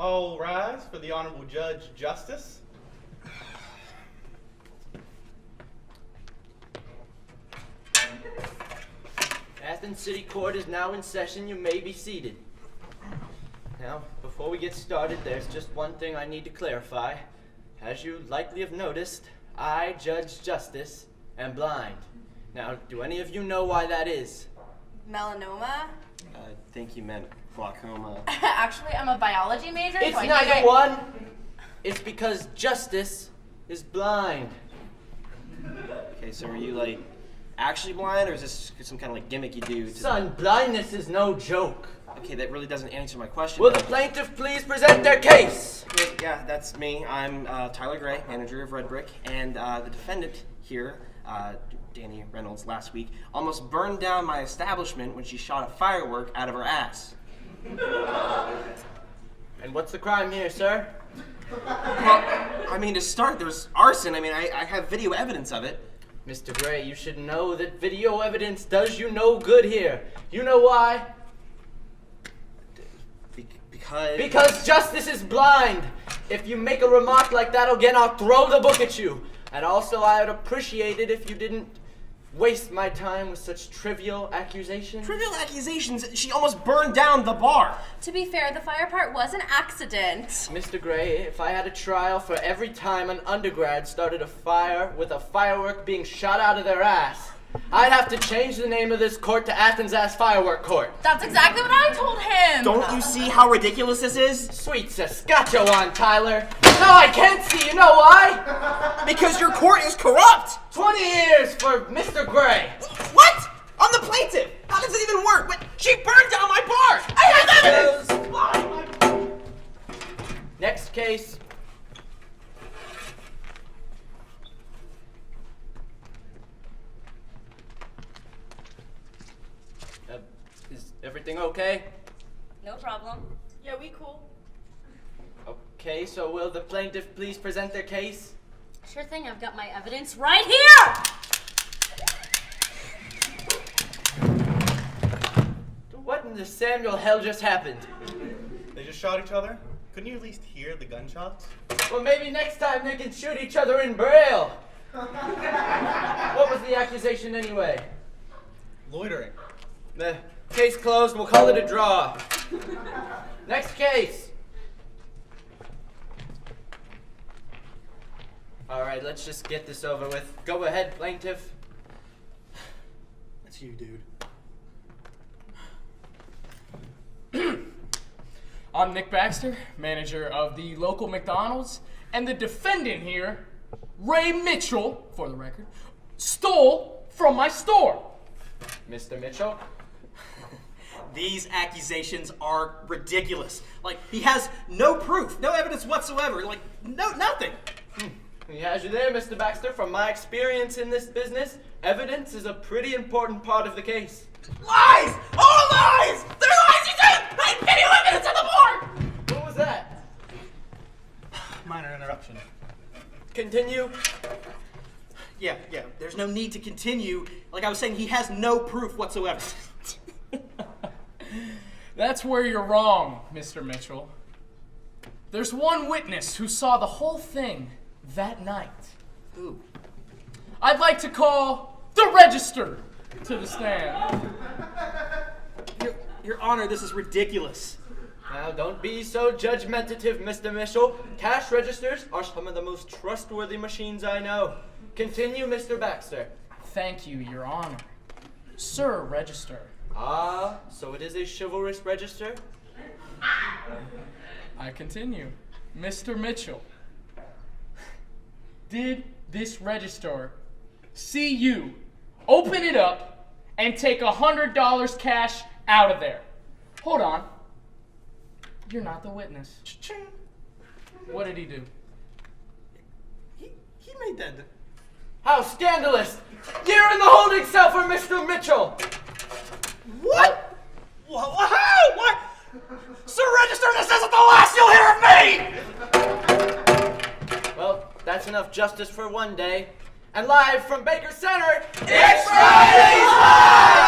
All rise for the Honorable Judge Justice. Athens City Court is now in session. You may be seated. Now, before we get started, there's just one thing I need to clarify. As you likely have noticed, I, Judge Justice, am blind. Now, do any of you know why that is? Melanoma? I think you meant glaucoma. Actually, I'm a biology major. It's so neither one. It's because Justice is blind. Okay, so are you, like, actually blind, or is this some kind of, like, gimmick you do? Son, blindness is no joke. Okay, that really doesn't answer my question. Will the plaintiff please present their case? Yeah, that's me. I'm Tyler Gray, manager of Red Brick, and the defendant here, Danny Reynolds, last week, almost burned down my establishment when she shot a firework out of her ass. And what's the crime here, sir? Well, I mean, to start, there's arson. I mean, I have video evidence of it. Mr. Gray, you should know that video evidence does you no good here. You know why? Because Justice is blind. If you make a remark like that again, I'll throw the book at you. And also, I would appreciate it if you didn't waste my time with such trivial accusations. Trivial accusations? She almost burned down the bar. To be fair, the fire part was an accident. Mr. Gray, if I had a trial for every time an undergrad started a fire with a firework being shot out of their ass, I'd have to change the name of this court to Athens Ass Firework Court. That's exactly what I told him. Don't you see how ridiculous this is? Sweet Saskatchewan, Tyler. No, I can't see. You know why? Because your court is corrupt. 20 years for Mr. Gray. What? I'm the plaintiff. How does it even work? But she burned down my bar. I have evidence. Next case. Is everything okay? No problem. Yeah, we cool. Okay, so will the plaintiff please present their case? Sure thing, I've got my evidence right here! What in the Samuel hell just happened? They just shot each other? Couldn't you at least hear the gunshots? Well, maybe next time they can shoot each other in Braille. What was the accusation anyway? Loitering. The case closed, we'll call it a draw. Next case. All right, let's just get this over with. Go ahead, plaintiff. That's you, dude. I'm Nick Baxter, manager of the local McDonald's, and the defendant here, Ray Mitchell, for the record, stole from my store. Mr. Mitchell? These accusations are ridiculous. Like, he has no proof, no evidence whatsoever. Like, nothing. He has you there, Mr. Baxter. From my experience in this business, evidence is a pretty important part of the case. Lies! All lies! They're lies! You said I had video evidence on the board! What was that? Minor interruption. Continue. Yeah, there's no need to continue. Like I was saying, he has no proof whatsoever. That's where you're wrong, Mr. Mitchell. There's one witness who saw the whole thing that night. Who? I'd like to call the register to the stand. Your Honor, this is ridiculous. Now, don't be so judgmentative, Mr. Mitchell. Cash registers are some of the most trustworthy machines I know. Continue, Mr. Baxter. Thank you, Your Honor. Sir, register. Ah, so it is a chivalrous register? I continue. Mr. Mitchell, did this register see you open it up and take $100 cash out of there? Hold on. You're not the witness. Cha-ching. What did he do? He made that. How scandalous! You're in the holding cell for Mr. Mitchell! What? How? What? Sir Register, this isn't the last you'll hear of me! Well, that's enough justice for one day. And live from Baker Center, It's Friday's Live!